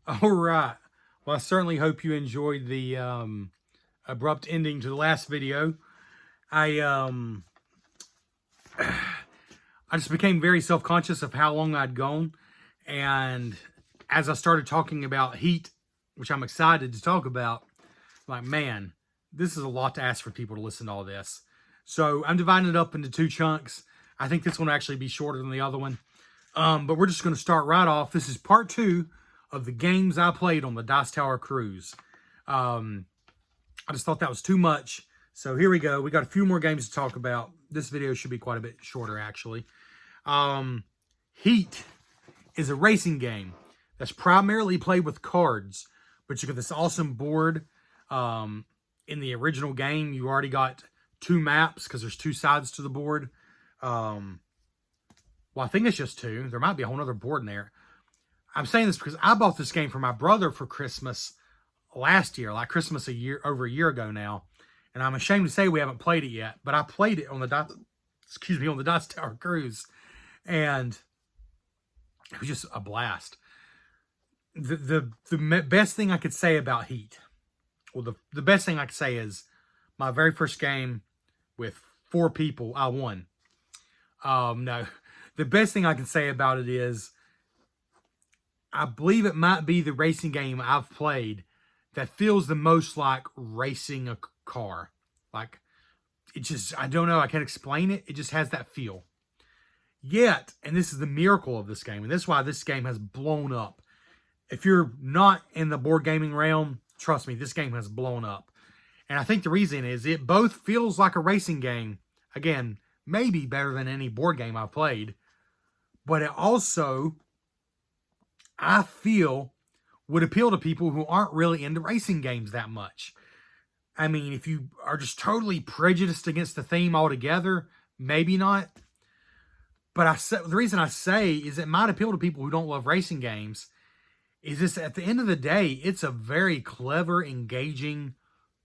All right. Well, I certainly hope you enjoyed the abrupt ending to the last video. I um I just became very self-conscious of how long I'd gone, and as I started talking about heat, which I'm excited to talk about, like, man, this is a lot to ask for people to listen to all this. So I'm dividing it up into two chunks. I think this one will actually be shorter than the other one. But we're just going to start right off. This is part two of the games I played on the Dice Tower Cruise. I just thought that was too much. So here we go. We got a few more games to talk about. This video should be quite a bit shorter, actually. Heat is a racing game that's primarily played with cards, but you get this awesome board. In the original game, you already got two maps because there's two sides to the board. Well, I think it's just two. There might be a whole other board in there. I'm saying this because I bought this game for my brother for Christmas last year, like Christmas over a year ago now. And I'm ashamed to say we haven't played it yet, but I played it on the Dice Tower Cruise, and it was just a blast. The best thing I could say about Heat, well, the best thing I could say is my very first game with 4 people, I won. No, the best thing I can say about it is I believe it might be the racing game I've played that feels the most like racing a car. Like, it just, I don't know, I can't explain it. It just has that feel. Yet, and this is the miracle of this game, and this is why this game has blown up. If you're not in the board gaming realm, trust me, this game has blown up. And I think the reason is it both feels like a racing game. Again, maybe better than any board game I've played. But it also, I feel, would appeal to people who aren't really into racing games that much. I mean, if you are just totally prejudiced against the theme altogether, maybe not. But the reason I say is it might appeal to people who don't love racing games is this, at the end of the day, it's a very clever, engaging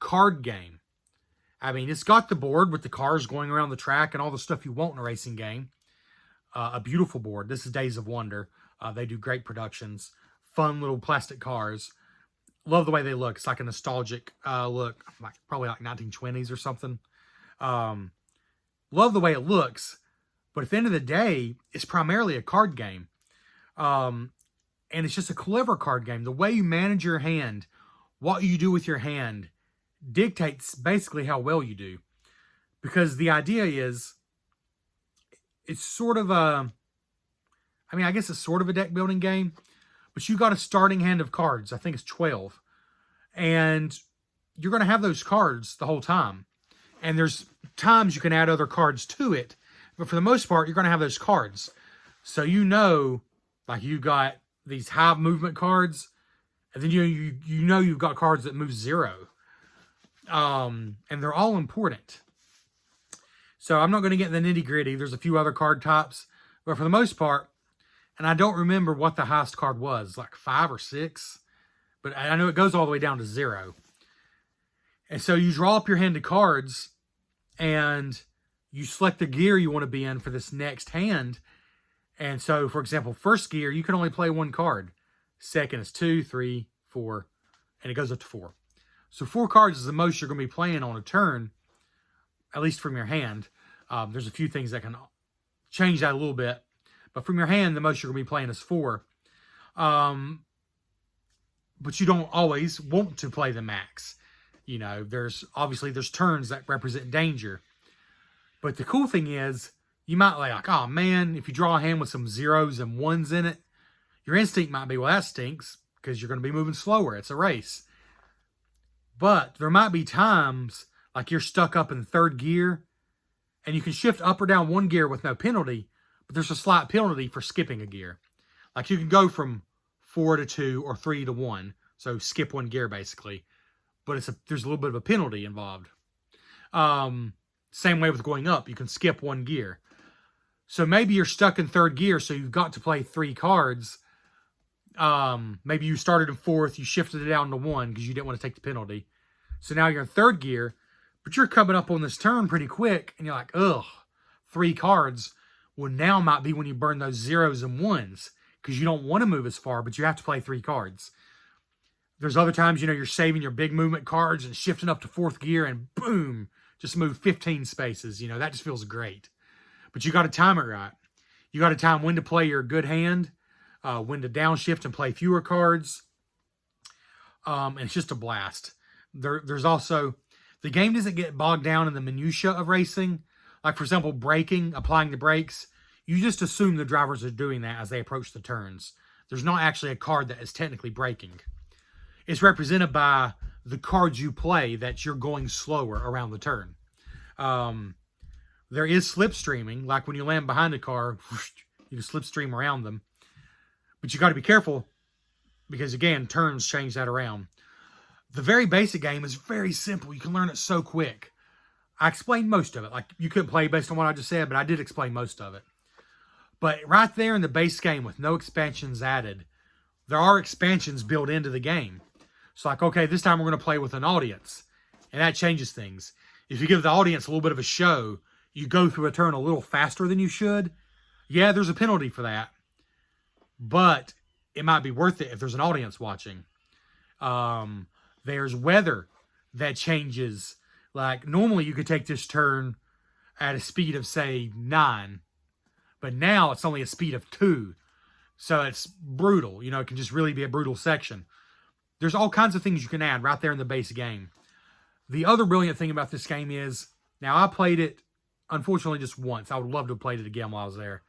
card game. I mean, it's got the board with the cars going around the track and all the stuff you want in a racing game. A beautiful board. This is Days of Wonder. They do great productions. Fun little plastic cars. Love the way they look. It's like a nostalgic look. Probably like 1920s or something. Love the way it looks. But at the end of the day, it's primarily a card game. And it's just a clever card game. The way you manage your hand, what you do with your hand, dictates basically how well you do. Because the idea is, it's sort of a, I mean, I guess it's sort of a deck building game, but you got a starting hand of cards. I think it's 12. And you're going to have those cards the whole time. And there's times you can add other cards to it. But for the most part, you're going to have those cards. So you know, like, you got these high movement cards, and then you know you've got cards that move 0. And they're all important. So I'm not going to get in the nitty gritty. There's a few other card types, but for the most part, and I don't remember what the highest card was, like 5 or 6, but I know it goes all the way down to 0. And so you draw up your hand of cards, and you select the gear you want to be in for this next hand. And so, for example, first gear, you can only play 1 card. Second is 2, 3, 4, and it goes up to 4. So 4 cards is the most you're going to be playing on a turn, at least from your hand. There's a few things that can change that a little bit. But from your hand, the most you're going to be playing is 4. But you don't always want to play the max. You know, there's turns that represent danger. But the cool thing is, you might like, oh man, if you draw a hand with some 0s and 1s in it, your instinct might be, well, that stinks, because you're going to be moving slower. It's a race. But there might be times, like you're stuck up in 3rd gear, and you can shift up or down 1 gear with no penalty, but there's a slight penalty for skipping a gear. Like, you can go from 4 to 2 or 3 to 1, so skip 1 gear basically. But there's a little bit of a penalty involved. Same way with going up, you can skip 1 gear. So maybe you're stuck in 3rd gear, so you've got to play 3 cards. Maybe you started in 4th, you shifted it down to 1 because you didn't want to take the penalty. So now you're in 3rd gear, but you're coming up on this turn pretty quick, and you're like, ugh, 3 cards. Well, now might be when you burn those 0s and 1s, because you don't want to move as far, but you have to play 3 cards. There's other times, you're saving your big movement cards and shifting up to 4th gear and boom, just move 15 spaces. That just feels great. But you got to time it right. You got to time when to play your good hand, when to downshift and play fewer cards. And it's just a blast. There's also, the game doesn't get bogged down in the minutia of racing. Like, for example, braking, applying the brakes. You just assume the drivers are doing that as they approach the turns. There's not actually a card that is technically braking. It's represented by the cards you play that you're going slower around the turn. There is slipstreaming, like when you land behind a car, you can slipstream around them. But you got to be careful because, again, turns change that around. The very basic game is very simple. You can learn it so quick. I explained most of it. Like, you couldn't play based on what I just said, but I did explain most of it. But right there in the base game with no expansions added, there are expansions built into the game. It's like, okay, this time we're going to play with an audience. And that changes things. If you give the audience a little bit of a show, you go through a turn a little faster than you should. Yeah, there's a penalty for that. But it might be worth it if there's an audience watching. There's weather that changes. Like, normally you could take this turn at a speed of, say, 9. But now it's only a speed of 2. So it's brutal. It can just really be a brutal section. There's all kinds of things you can add right there in the base game. The other brilliant thing about this game is, now I played it, unfortunately, just once. I would love to have played it again while I was there.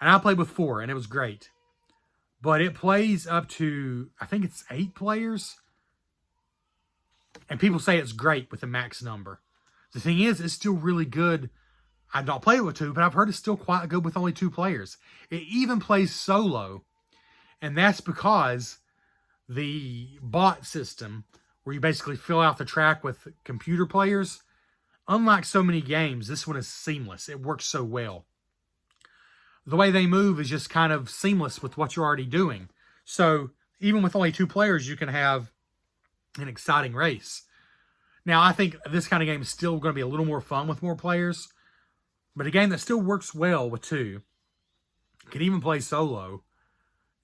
And I played with 4, and it was great. But it plays up to, I think it's 8 players. And people say it's great with the max number. The thing is, it's still really good. I've not played it with 2, but I've heard it's still quite good with only 2 players. It even plays solo. And that's because the bot system, where you basically fill out the track with computer players, unlike so many games, this one is seamless. It works so well. The way they move is just kind of seamless with what you're already doing. So even with only 2 players, you can have an exciting race. Now, I think this kind of game is still going to be a little more fun with more players. But a game that still works well with 2, can even play solo,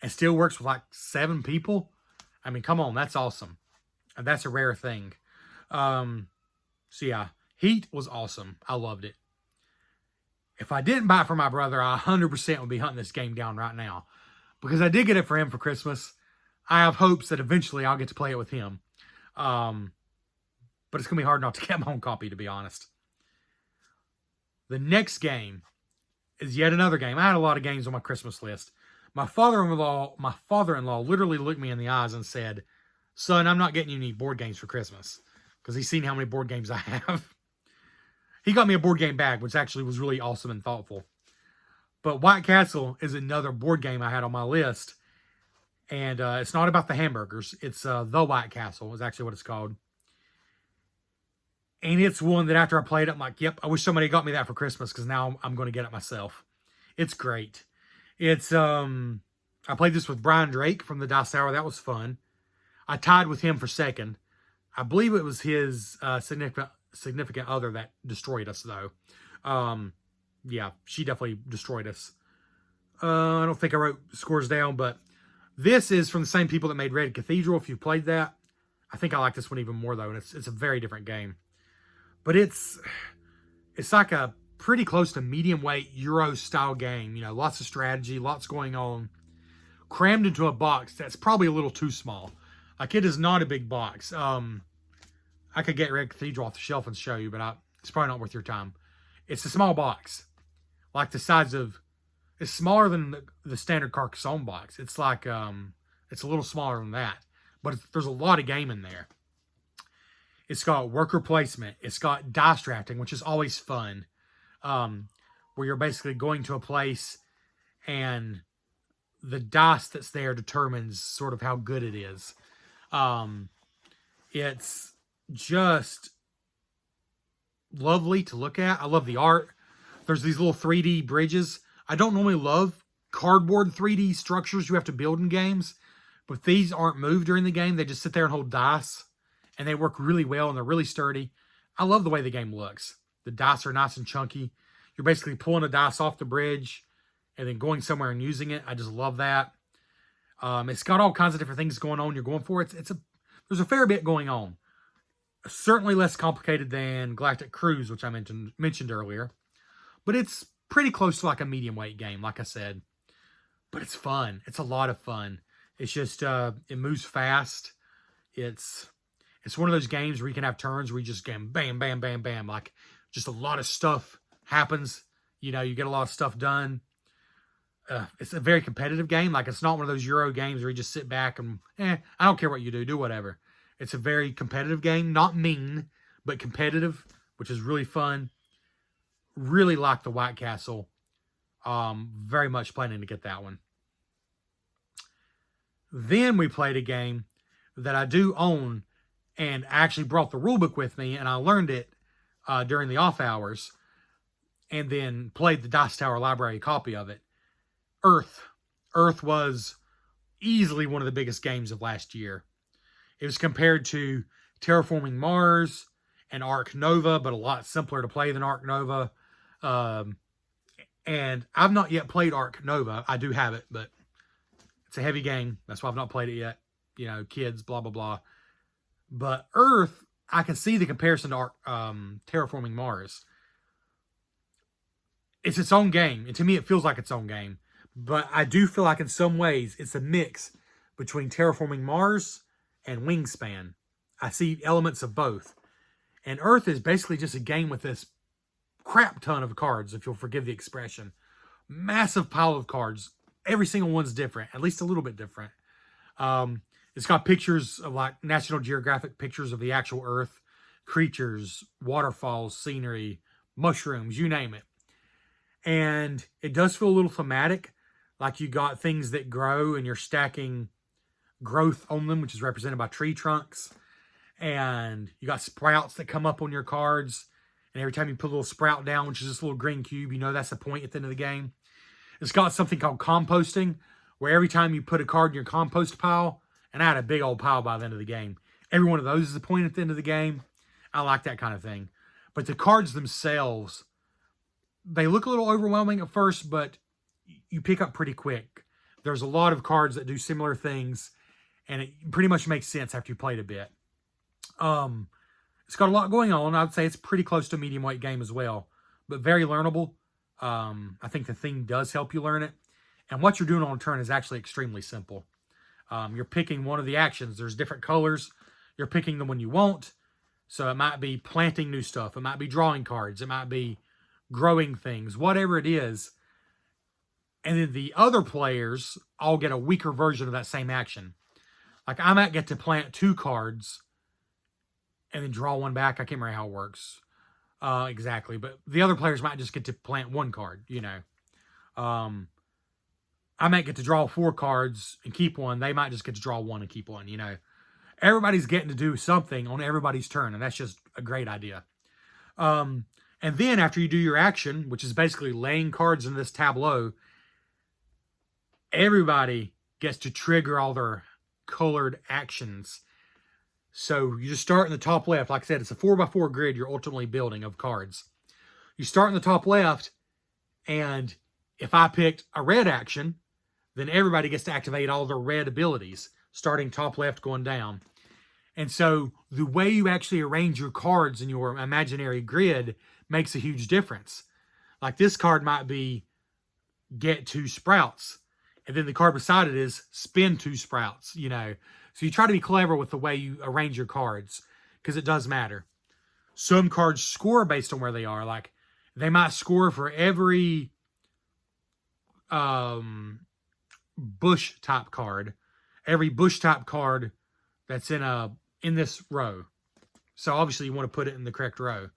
and still works with like 7 people. I mean, come on, that's awesome. And that's a rare thing. So yeah, Heat was awesome. I loved it. If I didn't buy it for my brother, I 100% would be hunting this game down right now. Because I did get it for him for Christmas. I have hopes that eventually I'll get to play it with him. But it's going to be hard not to get my own copy, to be honest. The next game is yet another game. I had a lot of games on my Christmas list. My father-in-law literally looked me in the eyes and said, "Son, I'm not getting you any board games for Christmas." Because he's seen how many board games I have. He got me a board game bag, which actually was really awesome and thoughtful. But White Castle is another board game I had on my list. And it's not about the hamburgers. It's The White Castle is actually what it's called. And it's one that after I played it, I'm like, yep, I wish somebody got me that for Christmas because now I'm going to get it myself. It's great. It's, I played this with Brian Drake from the Dice Tower. That was fun. I tied with him for second. I believe it was his significant other that destroyed us, though. Yeah, she definitely destroyed us. I don't think I wrote scores down, but this is from the same people that made Red Cathedral, if you played that. I think I like this one even more, though, and it's a very different game. But it's like a pretty close to medium weight Euro style game. Lots of strategy, lots going on, crammed into a box that's probably a little too small. Like, it is not a big box. I could get Red Cathedral off the shelf and show you, but it's probably not worth your time. It's a small box, like the size of. It's smaller than the standard Carcassonne box. It's like it's a little smaller than that, but there's a lot of game in there. It's got worker placement. It's got dice drafting, which is always fun. Where you're basically going to a place and the dice that's there determines sort of how good it is. It's just lovely to look at. I love the art. There's these little 3D bridges. I don't normally love cardboard 3D structures you have to build in games, but these aren't moved during the game. They just sit there and hold dice. And they work really well, and they're really sturdy. I love the way the game looks. The dice are nice and chunky. You're basically pulling a dice off the bridge and then going somewhere and using it. I just love that. It's got all kinds of different things going on. You're going for it. There's a fair bit going on. Certainly less complicated than Galactic Cruise, which I mentioned earlier, but it's pretty close to like a medium weight game, like I said. But it's fun. It's a lot of fun. It's just it moves fast. It's one of those games where you can have turns where you just game bam, bam, bam, bam. Like just a lot of stuff happens. You know, you get a lot of stuff done. It's a very competitive game. Like it's not one of those Euro games where you just sit back and, I don't care what you do whatever. It's a very competitive game. Not mean, but competitive, which is really fun. Really like the White Castle. Very much planning to get that one. Then we played a game that I do own and I actually brought the rulebook with me and I learned it during the off hours and then played the Dice Tower Library copy of it. Earth. Earth was easily one of the biggest games of last year. It was compared to Terraforming Mars and Ark Nova, but a lot simpler to play than Ark Nova. And I've not yet played Ark Nova. I do have it, but it's a heavy game. That's why I've not played it yet. You know, kids, blah, blah, blah. But Earth, I can see the comparison to Terraforming Mars. It's its own game. And to me, it feels like its own game. But I do feel like in some ways, it's a mix between Terraforming Mars and Wingspan. I see elements of both. And Earth is basically just a game with this crap ton of cards, if you'll forgive the expression. Massive pile of cards. Every single one's different, at least a little bit different. It's got pictures of like National Geographic pictures of the actual Earth, creatures, waterfalls, scenery, mushrooms, you name it. And it does feel a little thematic, like you got things that grow and you're stacking growth on them, which is represented by tree trunks. And you got sprouts that come up on your cards. And every time you put a little sprout down, which is this little green cube, you know that's the point at the end of the game. It's got something called composting, where every time you put a card in your compost pile, and I had a big old pile by the end of the game. Every one of those is a point at the end of the game. I like that kind of thing. But the cards themselves, they look a little overwhelming at first, but you pick up pretty quick. There's a lot of cards that do similar things, and it pretty much makes sense after you played a bit. It's got a lot going on. I would say it's pretty close to a medium weight game as well, but very learnable. I think the theme does help you learn it. And what you're doing on a turn is actually extremely simple. You're picking one of the actions. There's different colors. You're picking the one you want. So it might be planting new stuff. It might be drawing cards. It might be growing things, whatever it is. And then the other players all get a weaker version of that same action. Like I might get to plant 2 cards and then draw one back. I can't remember how it works exactly. But the other players might just get to plant 1 card, you know. I might get to draw 4 cards and keep 1. They might just get to draw 1 and keep 1, you know. Everybody's getting to do something on everybody's turn, and that's just a great idea. And then after you do your action, which is basically laying cards in this tableau, everybody gets to trigger all their colored actions. So you just start in the top left. Like I said, it's a 4x4 grid you're ultimately building of cards. You start in the top left, and if I picked a red action, then everybody gets to activate all their red abilities, starting top left going down. And so the way you actually arrange your cards in your imaginary grid makes a huge difference. Like this card might be get 2 sprouts. And then the card beside it is spin 2 sprouts, you know. So you try to be clever with the way you arrange your cards because it does matter. Some cards score based on where they are. Like they might score for every bush type card. Every bush type card that's in this row. So obviously you want to put it in the correct row.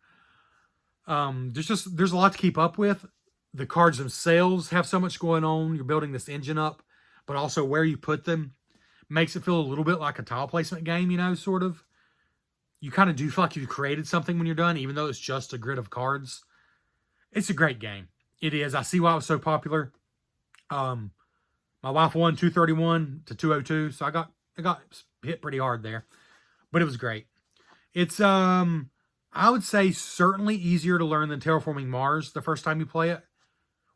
There's a lot to keep up with. The cards themselves have so much going on. You're building this engine up, but also where you put them makes it feel a little bit like a tile placement game, you know, sort of. You kind of do feel like you've created something when you're done, even though it's just a grid of cards. It's a great game. It is. I see why it was so popular. My wife won 231 to 202, so I got hit pretty hard there. But it was great. It's, I would say certainly easier to learn than Terraforming Mars the first time you play it.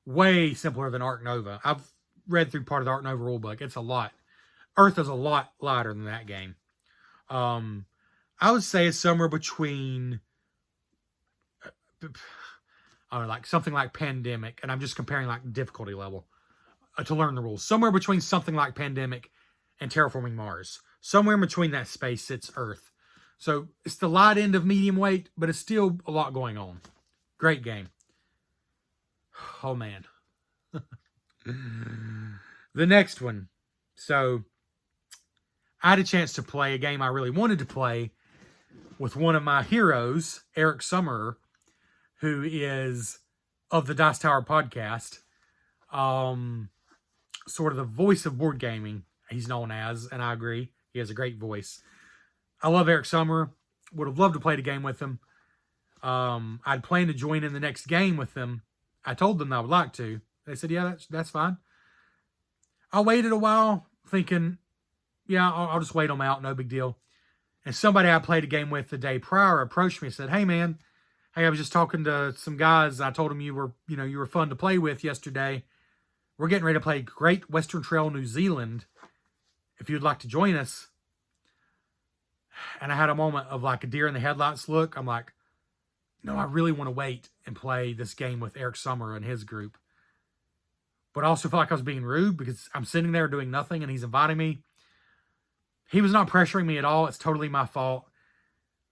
Way simpler than Ark Nova. I've read through part of the Ark Nova rulebook. It's a lot. Earth is a lot lighter than that game. I would say it's somewhere between, like something like Pandemic, and I'm just comparing like difficulty level to learn the rules. Somewhere between something like Pandemic and Terraforming Mars. Somewhere in between that space sits Earth. So it's the light end of medium weight, but it's still a lot going on. Great game. Oh, man. The next one. So I had a chance to play a game I really wanted to play with one of my heroes, Eric Summerer, who is of the Dice Tower podcast. Sort of the voice of board gaming, he's known as, and I agree. He has a great voice. I love Eric Summerer. Would have loved to play the game with him. I'd planned to join in the next game with them. I told them I would like to. They said, yeah, that's fine. I waited a while thinking, yeah, I'll just wait them out. No big deal. And somebody I played a game with the day prior approached me and said, hey, man, I was just talking to some guys. I told them you were fun to play with yesterday. We're getting ready to play Great Western Trail New Zealand. If you'd like to join us. And I had a moment of like a deer in the headlights look. I'm like, no, I really want to wait and play this game with Eric Summerer and his group. But I also felt like I was being rude because I'm sitting there doing nothing and he's inviting me. He was not pressuring me at all. It's totally my fault.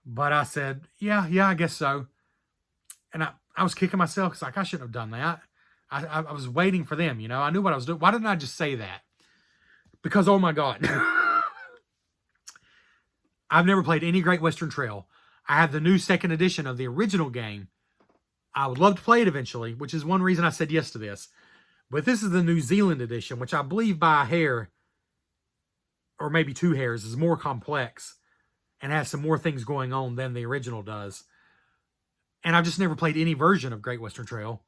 But I said, yeah, I guess so. And I was kicking myself because like I shouldn't have done that. I was waiting for them, you know. I knew what I was doing. Why didn't I just say that? Because, oh my God. I've never played any Great Western Trail. I have the new second edition of the original game. I would love to play it eventually, which is one reason I said yes to this. But this is the New Zealand edition, which I believe by a hair, or maybe 2 hairs, is more complex and has some more things going on than the original does. And I've just never played any version of Great Western Trail.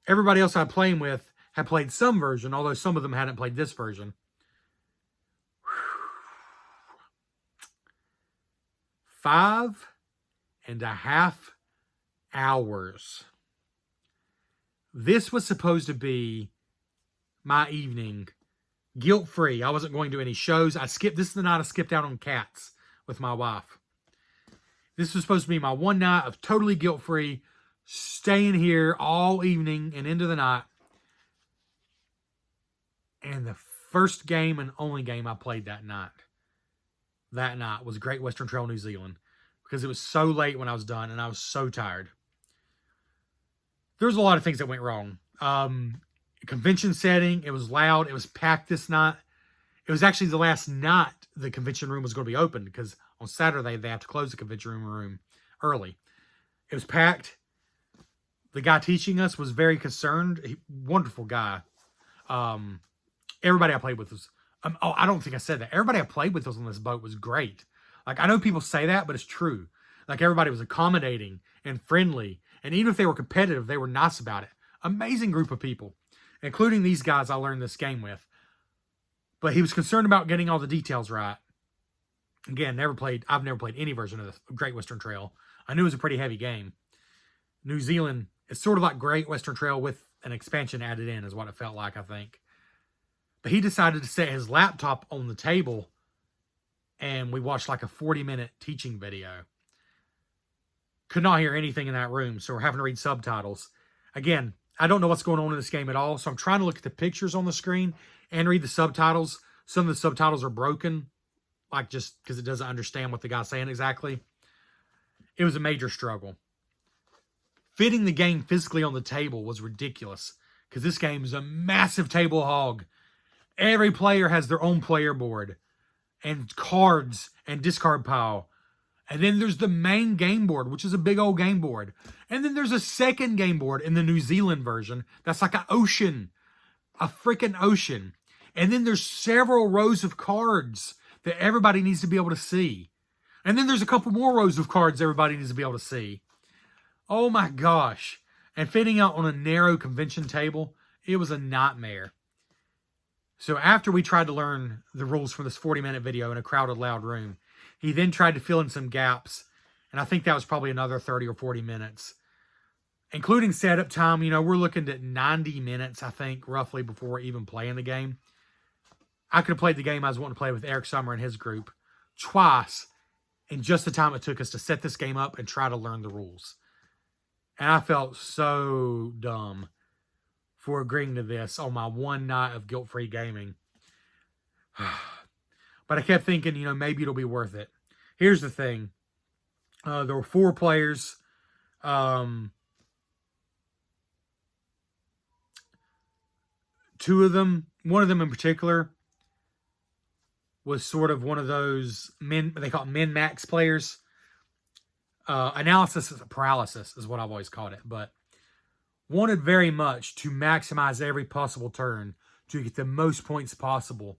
Everybody else I'm playing with had played some version, although some of them hadn't played this version. 5.5 hours. This was supposed to be my evening, guilt-free. I wasn't going to any shows. This is the night I skipped out on Cats with my wife. This was supposed to be my one night of totally guilt-free, staying here all evening and into the night. And the first game and only game I played that night was Great Western Trail New Zealand, because it was so late when I was done and I was so tired. There was a lot of things that went wrong. Convention setting, it was loud, it was packed this night. It was actually the last night the convention room was going to be open, because on Saturday they have to close the convention room early. It was packed. The guy teaching us was very concerned. Wonderful guy. Everybody I played with was... I don't think I said that. Everybody I played with on this boat was great. Like, I know people say that, but it's true. Like, everybody was accommodating and friendly. And even if they were competitive, they were nice about it. Amazing group of people, including these guys I learned this game with. But he was concerned about getting all the details right. Again, I've never played any version of the Great Western Trail. I knew it was a pretty heavy game. New Zealand, it's sort of like Great Western Trail with an expansion added in, is what it felt like, I think. But he decided to set his laptop on the table, and we watched like a 40-minute teaching video. Could not hear anything in that room, so we're having to read subtitles. Again, I don't know what's going on in this game at all, so I'm trying to look at the pictures on the screen and read the subtitles. Some of the subtitles are broken, like just because it doesn't understand what the guy's saying exactly. It was a major struggle. Fitting the game physically on the table was ridiculous, because this game is a massive table hog. Every player has their own player board and cards and discard pile. And then there's the main game board, which is a big old game board. And then there's a second game board in the New Zealand version that's like an ocean, a freaking ocean. And then there's several rows of cards that everybody needs to be able to see. And then there's a couple more rows of cards everybody needs to be able to see. Oh my gosh. And fitting out on a narrow convention table, it was a nightmare. So after we tried to learn the rules for this 40-minute video in a crowded, loud room, he then tried to fill in some gaps. And I think that was probably another 30 or 40 minutes. Including setup time, we're looking at 90 minutes, I think, roughly, before even playing the game. I could have played the game I was wanting to play with Eric Summer and his group twice in just the time it took us to set this game up and try to learn the rules. And I felt so dumb for agreeing to this on my one night of guilt-free gaming. But I kept thinking, you know, maybe it'll be worth it. Here's the thing. There were 4 players. Two of them, one of them in particular, was sort of one of those men, they call it min-max players. Analysis paralysis is what I've always called it. But wanted very much to maximize every possible turn to get the most points possible.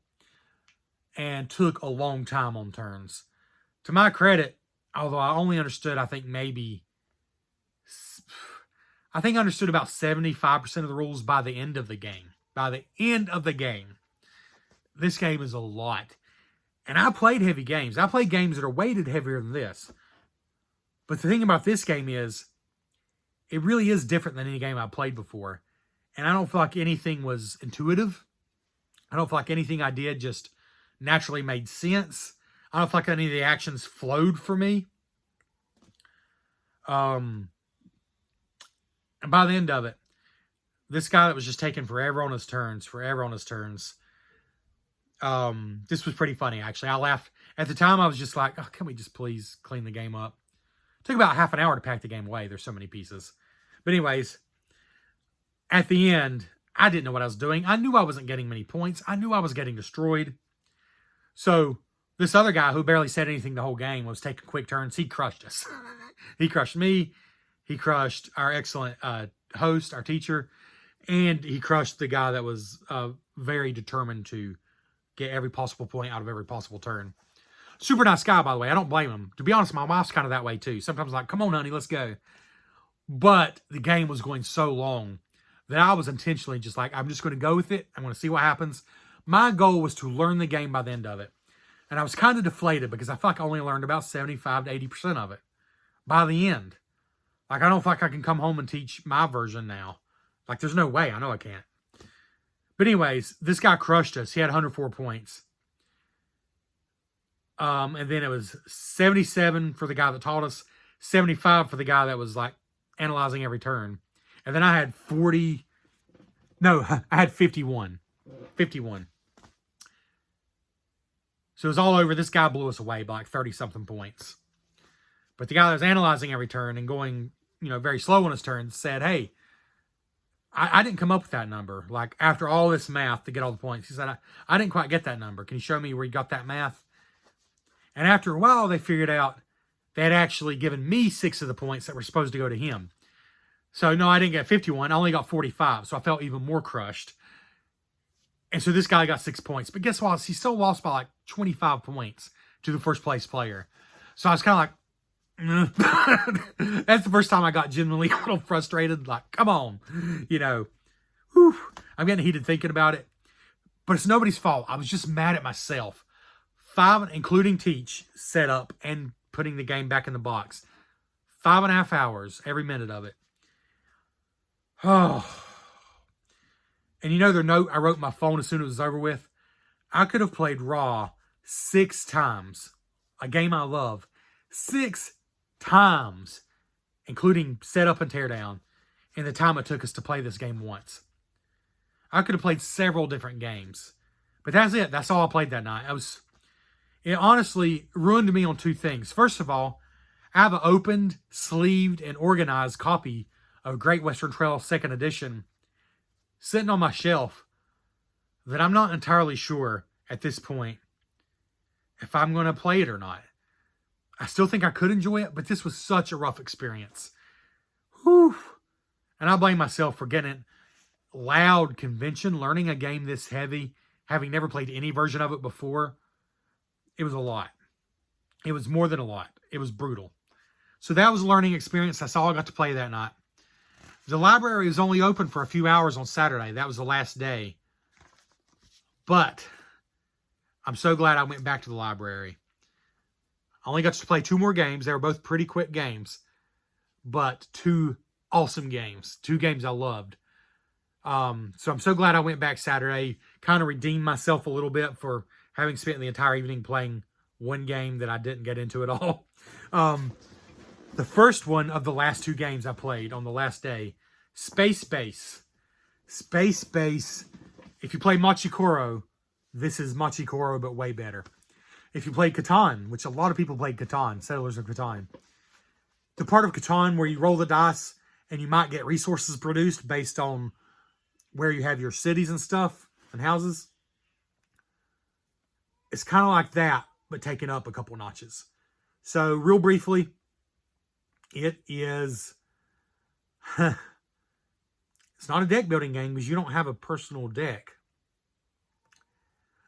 And took a long time on turns. To my credit, although I only understood, I think I understood about 75% of the rules by the end of the game. By the end of the game. This game is a lot. And I played heavy games. I played games that are weighted heavier than this. But the thing about this game is, it really is different than any game I've played before. And I don't feel like anything was intuitive. I don't feel like anything I did just naturally made sense. I don't feel like any of the actions flowed for me. And by the end of it, this guy that was just taking forever on his turns, this was pretty funny, actually. I laughed. At the time, I was just like, oh, can we just please clean the game up? It took about half an hour to pack the game away. There's so many pieces. But anyways, at the end, I didn't know what I was doing. I knew I wasn't getting many points. I knew I was getting destroyed. So this other guy who barely said anything the whole game was taking quick turns. He crushed us. He crushed me. He crushed our excellent host, our teacher. And he crushed the guy that was very determined to get every possible point out of every possible turn. Super nice guy, by the way. I don't blame him. To be honest, my wife's kind of that way too. Sometimes like, come on, honey, let's go. But the game was going so long that I was intentionally just like, I'm just going to go with it. I'm going to see what happens. My goal was to learn the game by the end of it. And I was kind of deflated because I feel like I only learned about 75 to 80% of it by the end. Like, I don't feel like I can come home and teach my version now. Like, there's no way. I know I can't. But anyways, this guy crushed us. He had 104 points. And then it was 77 for the guy that taught us, 75 for the guy that was, like, analyzing every turn. And then I had 51. 51. So it was all over. This guy blew us away by like 30-something points. But the guy that was analyzing every turn and going, you know, very slow on his turns said, hey, I didn't come up with that number. Like, after all this math to get all the points. He said, I didn't quite get that number. Can you show me where you got that math? And after a while, they figured out they had actually given me 6 of the points that were supposed to go to him. So, no, I didn't get 51. I only got 45. So I felt even more crushed. And so this guy got 6 points. But guess what? He still lost by like 25 points to the first place player. So I was kind of like, that's the first time I got genuinely a little frustrated. Like, come on. You know, whew, I'm getting heated thinking about it. But it's nobody's fault. I was just mad at myself. 5, including teach, set up and putting the game back in the box. 5.5 hours, every minute of it. Oh. And you know the note I wrote on my phone as soon as it was over with? I could have played Raw 6 times. A game I love. 6 times. Including setup and teardown. In the time it took us to play this game once. I could have played several different games. But that's it. That's all I played that night. It honestly ruined me on 2 things. First of all, I have an opened, sleeved, and organized copy of Great Western Trail 2nd Edition sitting on my shelf that I'm not entirely sure at this point if I'm going to play it or not. I still think I could enjoy it, but this was such a rough experience. Whew. And I blame myself for getting loud convention, learning a game this heavy, having never played any version of it before. It was a lot. It was more than a lot. It was brutal. So that was a learning experience. That's all I got to play that night. The library was only open for a few hours on Saturday. That was the last day. But I'm so glad I went back to the library. I only got to play 2 more games. They were both pretty quick games. But 2 awesome games. 2 games I loved. So I'm so glad I went back Saturday. kind of redeem myself a little bit for having spent the entire evening playing one game that I didn't get into at all. The first one of the last 2 games I played on the last day, Space Base. Space Base. If you play Machikoro, this is Machikoro, but way better. If you play Catan, which a lot of people played Catan, Settlers of Catan, the part of Catan where you roll the dice and you might get resources produced based on where you have your cities and stuff and houses, it's kind of like that, but taken up a couple notches. So, real briefly, it is... it's not a deck building game because you don't have a personal deck.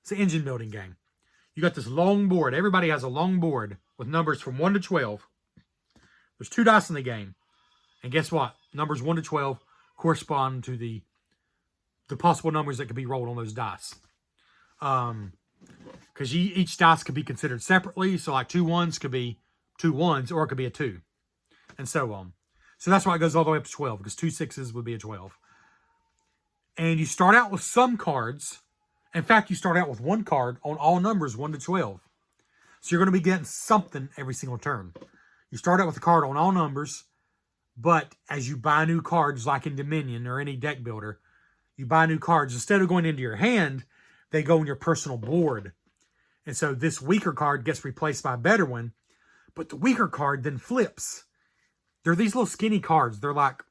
It's an engine building game. You got this long board. Everybody has a long board with numbers from 1 to 12. There's 2 dice in the game. And guess what? Numbers 1 to 12 correspond to the possible numbers that could be rolled on those dice. Because each dice could be considered separately. So like 2 1s could be 2 1s, or it could be a 2. And so on. So that's why it goes all the way up to 12, because 2 6s would be a 12. And you start out with some cards. In fact, you start out with 1 card on all numbers 1 to 12. So you're going to be getting something every single turn. You start out with a card on all numbers, but as you buy new cards, like in Dominion or any deck builder, you buy new cards. Instead of going into your hand, they go on your personal board. And so this weaker card gets replaced by a better one, but the weaker card then flips. They're these little skinny cards. They're like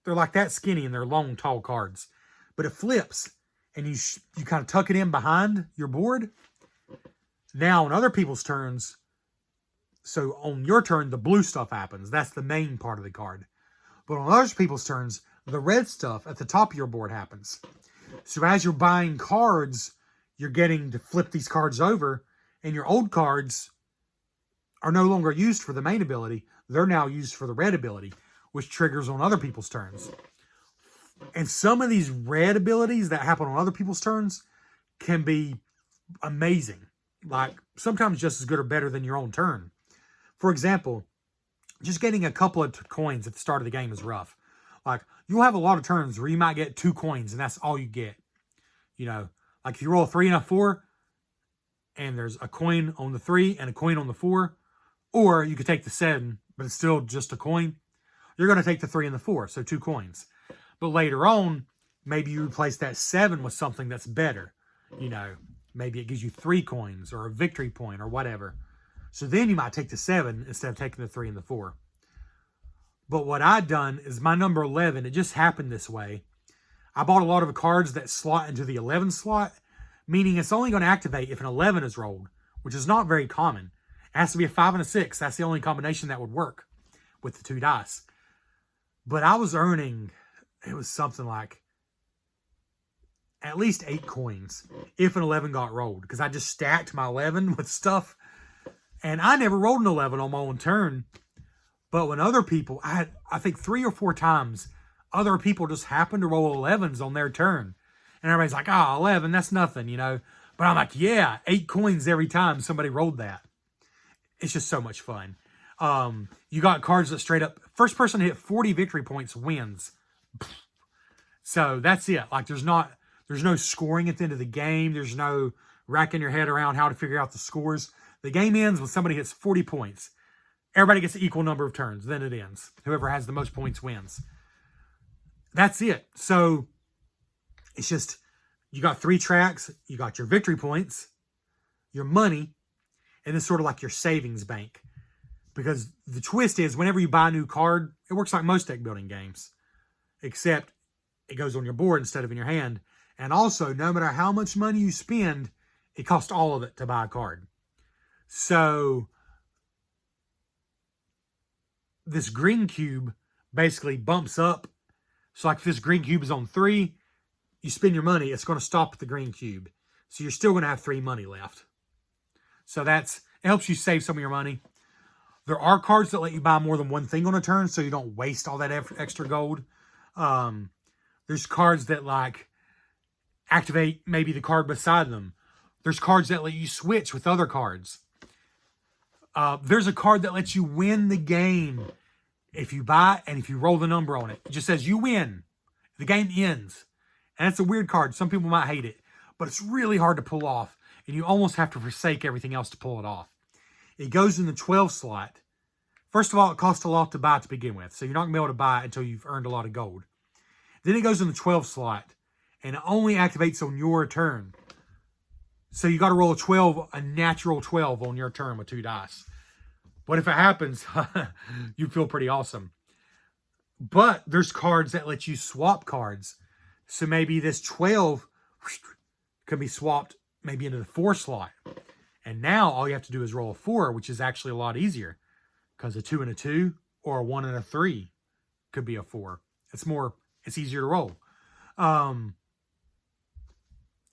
that skinny, and they're long, tall cards. But it flips, and you kind of tuck it in behind your board. Now, on other people's turns, so on your turn, the blue stuff happens. That's the main part of the card. But on other people's turns, the red stuff at the top of your board happens. So as you're buying cards, you're getting to flip these cards over, and your old cards are no longer used for the main ability. They're now used for the red ability, which triggers on other people's turns. And some of these red abilities that happen on other people's turns can be amazing. Like, sometimes just as good or better than your own turn. For example, just getting a couple of coins at the start of the game is rough. Like, you'll have a lot of turns where you might get 2 coins, and that's all you get. You know, like if you roll a 3 and a 4, and there's a coin on the 3 and a coin on the 4, or you could take the 7, but it's still just a coin, you're going to take the 3 and the 4, so 2 coins. But later on, maybe you replace that 7 with something that's better. You know, maybe it gives you 3 coins or a victory point or whatever. So then you might take the 7 instead of taking the 3 and the 4. But what I've done is my number 11, it just happened this way. I bought a lot of cards that slot into the 11 slot, meaning it's only going to activate if an 11 is rolled, which is not very common. It has to be a 5 and a 6. That's the only combination that would work with the 2 dice. But I was earning, it was something like at least 8 coins if an 11 got rolled, because I just stacked my 11 with stuff. And I never rolled an 11 on my own turn. But when other people, I think 3 or 4 times, other people just happened to roll 11s on their turn. And everybody's like, 11, that's nothing, you know. But I'm like, yeah, 8 coins every time somebody rolled that. It's just so much fun. You got cards that straight up, first person to hit 40 victory points wins. So that's it. Like, there's no scoring at the end of the game. There's no racking your head around how to figure out the scores. The game ends when somebody hits 40 points. Everybody gets an equal number of turns. Then it ends. Whoever has the most points wins. That's it. So it's just, you got 3 tracks. You got your victory points, your money, and then sort of like your savings bank. Because the twist is, whenever you buy a new card, it works like most deck building games. Except it goes on your board instead of in your hand. And also, no matter how much money you spend, it costs all of it to buy a card. So this green cube basically bumps up. So like if this green cube is on 3, you spend your money, it's going to stop at the green cube. So you're still going to have 3 money left. So it helps you save some of your money. There are cards that let you buy more than one thing on a turn, so you don't waste all that extra gold. There's cards that like activate maybe the card beside them. There's cards that let you switch with other cards. There's a card that lets you win the game if you buy and if you roll the number on it. It just says you win. The game ends. And that's a weird card. Some people might hate it. but it's really hard to pull off, and you almost have to forsake everything else to pull it off. It goes in the 12 slot. First of all, it costs a lot to buy to begin with, so you're not going to be able to buy it until you've earned a lot of gold. Then it goes in the 12 slot, and it only activates on your turn. So you got to roll a natural 12 on your turn with 2 dice. But if it happens, you feel pretty awesome. But there's cards that let you swap cards. So maybe this 12 can be swapped maybe into the 4 slot. And now all you have to do is roll a 4, which is actually a lot easier. Because a 2 and a 2 or a 1 and a 3 could be a 4. It's easier to roll.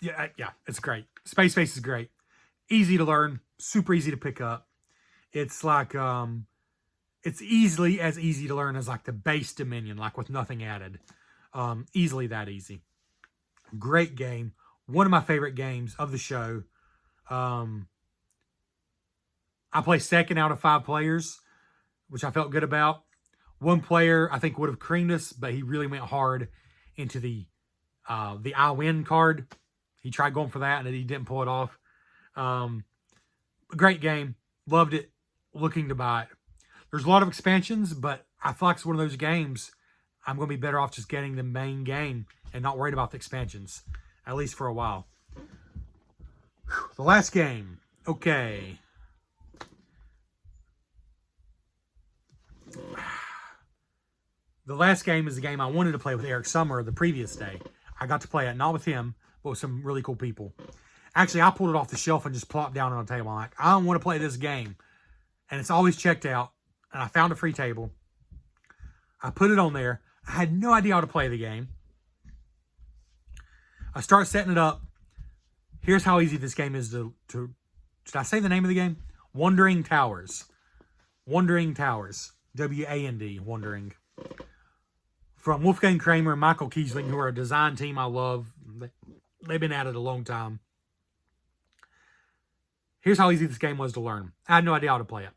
Yeah, it's great. Space Base is great. Easy to learn. Super easy to pick up. It's like, it's easily as easy to learn as like the base Dominion, like with nothing added. Easily that easy. Great game. One of my favorite games of the show. I play second out of 5 players, which I felt good about. One player I think would have creamed us, but he really went hard into the I win card. He tried going for that and he didn't pull it off. Great game. Loved it. Looking to buy it. There's a lot of expansions, but I feel like it's one of those games I'm going to be better off just getting the main game and not worried about the expansions, at least for a while. The last game. Okay. The last game is the game I wanted to play with Eric Summer the previous day. I got to play it, not with him, but with some really cool people. Actually, I pulled it off the shelf and just plopped down on a table. I'm like, I don't want to play this game. And it's always checked out. And I found a free table. I put it on there. I had no idea how to play the game. I start setting it up. Here's how easy this game is to should I say the name of the game? Wandering Towers. Wandering Towers. W-A-N-D. Wandering. From Wolfgang Kramer and Michael Kiesling, who are a design team I love. They've been at it a long time. Here's how easy this game was to learn. I had no idea how to play it.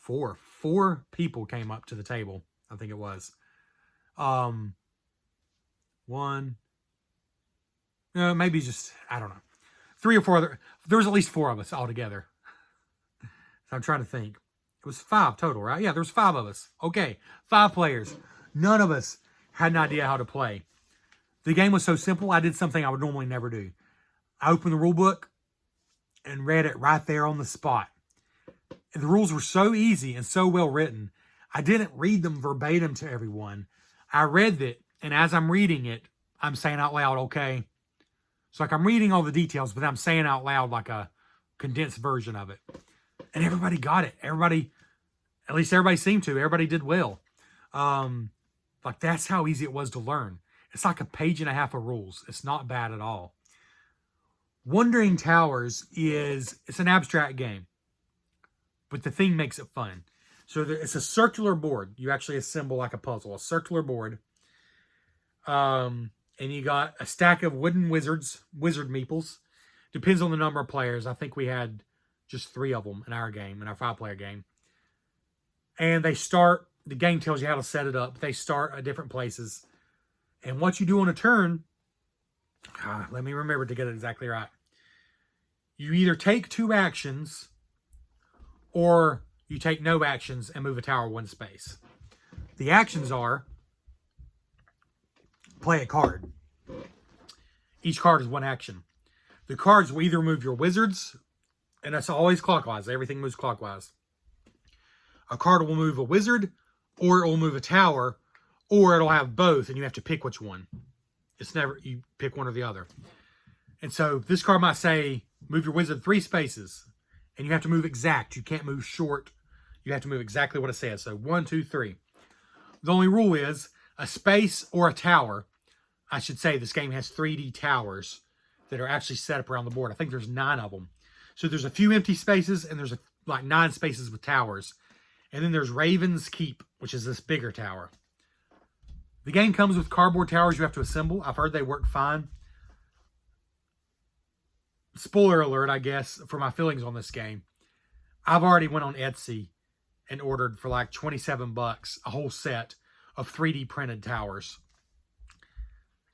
Four people came up to the table. I think it was. Maybe just, I don't know. 3 or 4 other, there was at least 4 of us all together. So I'm trying to think. It was 5 total, right? Yeah, there was 5 of us. Okay, 5 players. None of us had an idea how to play. The game was so simple, I did something I would normally never do. I opened the rule book and read it right there on the spot. And the rules were so easy and so well written, I didn't read them verbatim to everyone. I read it, and as I'm reading it, I'm saying out loud, okay. So like I'm reading all the details, but I'm saying out loud like a condensed version of it. And everybody got it. Everybody, at least everybody seemed to. Everybody did well. Like that's how easy it was to learn. It's like a page and a half of rules. It's not bad at all. Wandering Towers it's an abstract game, but the theme makes it fun. So it's a circular board. You actually assemble like a puzzle, a circular board. And you got a stack of wooden wizard meeples. Depends on the number of players. I think we had just 3 of them in our game, in our 5-player game. And the game tells you how to set it up. They start at different places. And what you do on a turn, let me remember to get it exactly right. You either take 2 actions or you take no actions and move a tower 1 space. The actions are play a card. Each card is 1 action. The cards will either move your wizards, and that's always clockwise. Everything moves clockwise. A card will move a wizard, or it will move a tower, or it'll have both, and you have to pick which one. It's never, you pick one or the other. And so this card might say, move your wizard 3 spaces, and you have to move exact. You can't move short. You have to move exactly what it says. So 1, 2, 3. The only rule is a space or a tower. I should say this game has 3D towers that are actually set up around the board. I think there's 9 of them. So there's a few empty spaces, and there's like 9 spaces with towers. And then there's Raven's Keep, which is this bigger tower. The game comes with cardboard towers you have to assemble. I've heard they work fine. Spoiler alert, I guess, for my feelings on this game. I've already went on Etsy and ordered for like $27 a whole set of 3D printed towers.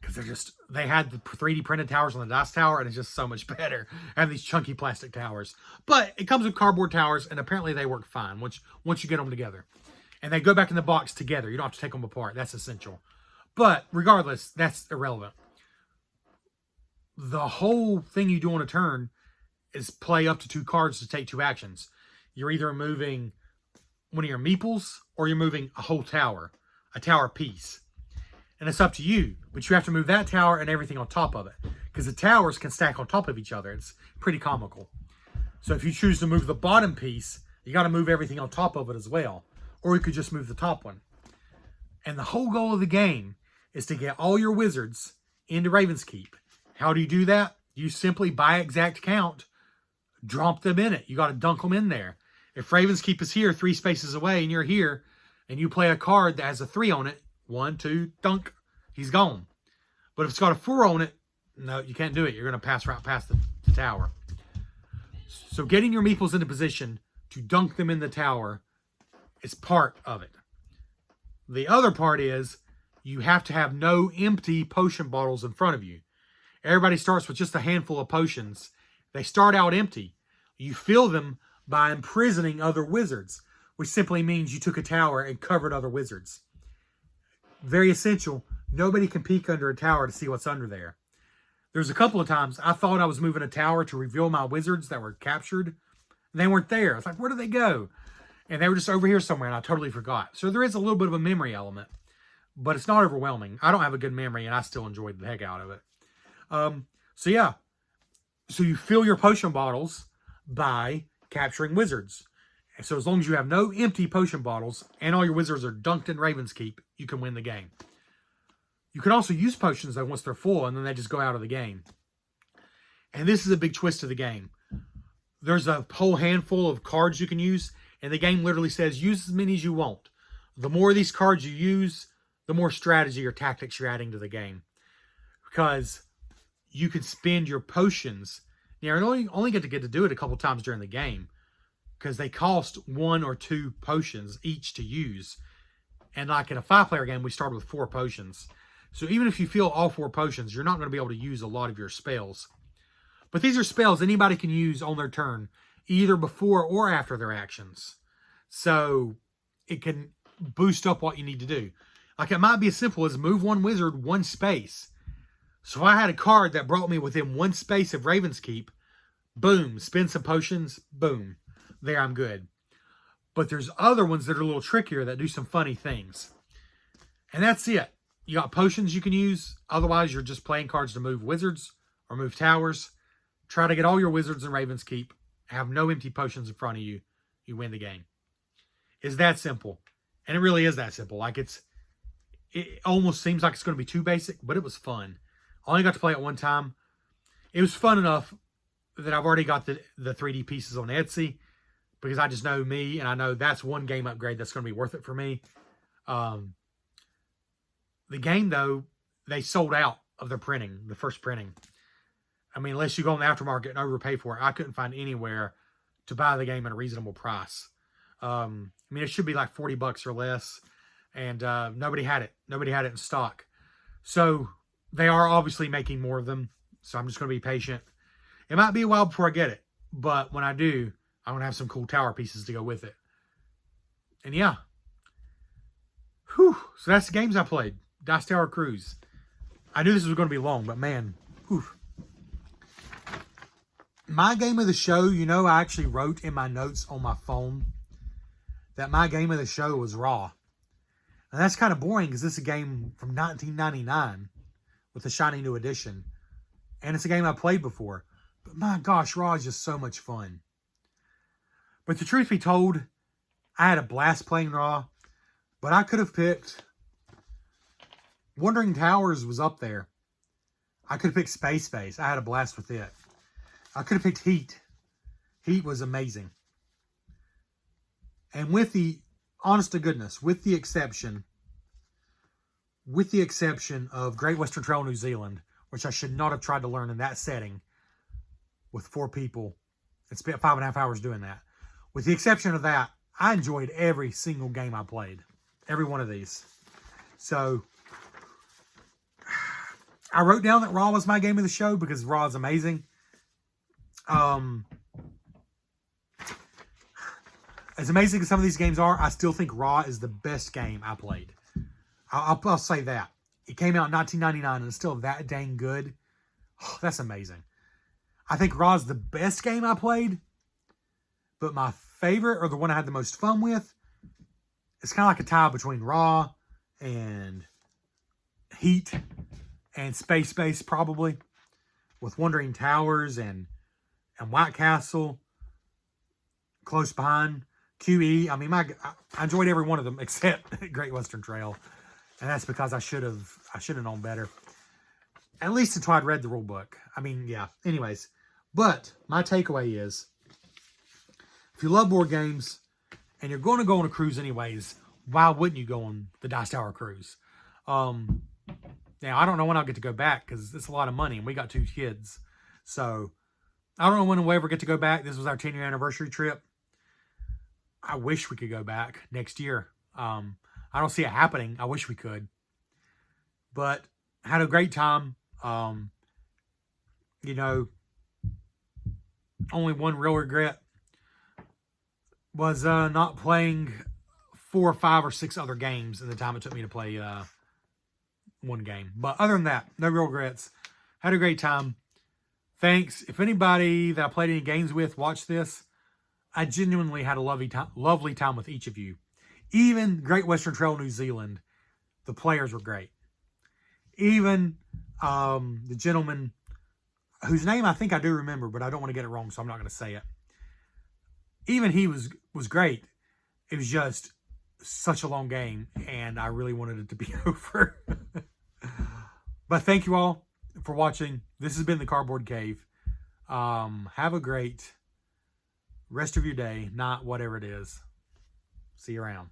because they had the 3D printed towers on the Dice Tower, and it's just so much better. I have these chunky plastic towers. But it comes with cardboard towers, and apparently they work fine once you get them together. And they go back in the box together. You don't have to take them apart. That's essential. But regardless, that's irrelevant. The whole thing you do on a turn is play up to 2 cards to take 2 actions. You're either moving one of your meeples or you're moving a whole tower, a tower piece. And it's up to you, but you have to move that tower and everything on top of it, because the towers can stack on top of each other. It's pretty comical. So if you choose to move the bottom piece, you got to move everything on top of it as well. Or you could just move the top one. And the whole goal of the game is to get all your wizards into Raven's Keep. How do you do that? You simply, by exact count, drop them in it. You got to dunk them in there. If Raven's Keep is here 3 spaces away and you're here, and you play a card that has a 3 on it, 1, 2, dunk, he's gone. But if it's got a 4 on it, no, you can't do it. You're going to pass right past the tower. So getting your meeples into position to dunk them in the tower is part of it. The other part is you have to have no empty potion bottles in front of you. Everybody starts with just a handful of potions. They start out empty. You fill them by imprisoning other wizards, which simply means you took a tower and covered other wizards. Very essential. Nobody can peek under a tower to see what's under there. There's a couple of times I thought I was moving a tower to reveal my wizards that were captured. And they weren't there. I was like, where did they go? And they were just over here somewhere, and I totally forgot. So there is a little bit of a memory element, but it's not overwhelming. I don't have a good memory, and I still enjoyed the heck out of it. So yeah. So you fill your potion bottles by capturing wizards. And so as long as you have no empty potion bottles and all your wizards are dunked in Raven's Keep, you can win the game. You can also use potions though once they're full, and then they just go out of the game. And this is a big twist to the game. There's a whole handful of cards you can use, and the game literally says use as many as you want. The more of these cards you use, the more strategy or tactics you're adding to the game. Because you can spend your potions. Now, you only get to do it a couple times during the game, because they cost 1 or 2 potions each to use. And like in a 5-player game, we started with 4 potions. So even if you fill all 4 potions, you're not going to be able to use a lot of your spells. But these are spells anybody can use on their turn, either before or after their actions. So it can boost up what you need to do. Like it might be as simple as move 1 wizard 1 space. So if I had a card that brought me within 1 space of Raven's Keep, boom, spend some potions, boom. There, I'm good. But there's other ones that are a little trickier that do some funny things. And that's it. You got potions you can use. Otherwise, you're just playing cards to move wizards or move towers. Try to get all your wizards in Raven's Keep. Have no empty potions in front of you. You win the game. It's that simple. And it really is that simple. Like it almost seems like it's going to be too basic, but it was fun. I only got to play it one time. It was fun enough that I've already got the 3D pieces on Etsy, because I just know me, and I know that's one game upgrade that's going to be worth it for me. The game, though, they sold out of their printing, the first printing. I mean, unless you go on the aftermarket and overpay for it, I couldn't find anywhere to buy the game at a reasonable price. I mean, it should be like $40 or less, and nobody had it. Nobody had it in stock. So they are obviously making more of them, so I'm just going to be patient. It might be a while before I get it, but when I do, I'm going to have some cool tower pieces to go with it. And yeah. Whew. So that's the games I played. Dice Tower Cruise. I knew this was going to be long, but man. Whew. My game of the show, you know, I actually wrote in my notes on my phone that my game of the show was Raw. And that's kind of boring because this is a game from 1999 with a shiny new edition. And it's a game I played before. But my gosh, Raw is just so much fun. But the truth be told, I had a blast playing Raw. But I could have picked... Wandering Towers was up there. I could have picked Space Base. I had a blast with it. I could have picked Heat. Heat was amazing. And with the... Honest to goodness, with the exception of Great Western Trail New Zealand, which I should not have tried to learn in that setting with 4 people and spent 5.5 hours doing that. With the exception of that, I enjoyed every single game I played. Every one of these. So, I wrote down that Raw was my game of the show because Raw is amazing. As amazing as some of these games are, I still think Raw is the best game I played. I'll say that. It came out in 1999 and it's still that dang good. Oh, that's amazing. I think Raw is the best game I played. But my favorite, or the one I had the most fun with, it's kind of like a tie between Raw and Heat and Space Base, probably, with Wandering Towers and White Castle close behind. QE. I mean, I enjoyed every one of them except Great Western Trail, and that's because I should have known better. At least until I'd read the rule book. I mean, yeah. Anyways, but my takeaway is, if you love board games and you're going to go on a cruise anyways, why wouldn't you go on the Dice Tower cruise? Now, I don't know when I'll get to go back because it's a lot of money and we got 2 kids. So, I don't know when we'll ever get to go back. This was our 10-year anniversary trip. I wish we could go back next year. I don't see it happening. I wish we could. But had a great time. You know, only one real regret was not playing 4 or 5 or 6 other games in the time it took me to play one game. But other than that, no real regrets. Had a great time. Thanks. If anybody that I played any games with watched this, I genuinely had a lovely time with each of you. Even Great Western Trail New Zealand, the players were great. Even the gentleman, whose name I think I do remember, but I don't want to get it wrong, so I'm not going to say it. Even he was great. It was just such a long game, and I really wanted it to be over. But thank you all for watching. This has been the Cardboard Cave. Have a great rest of your day, not whatever it is. See you around.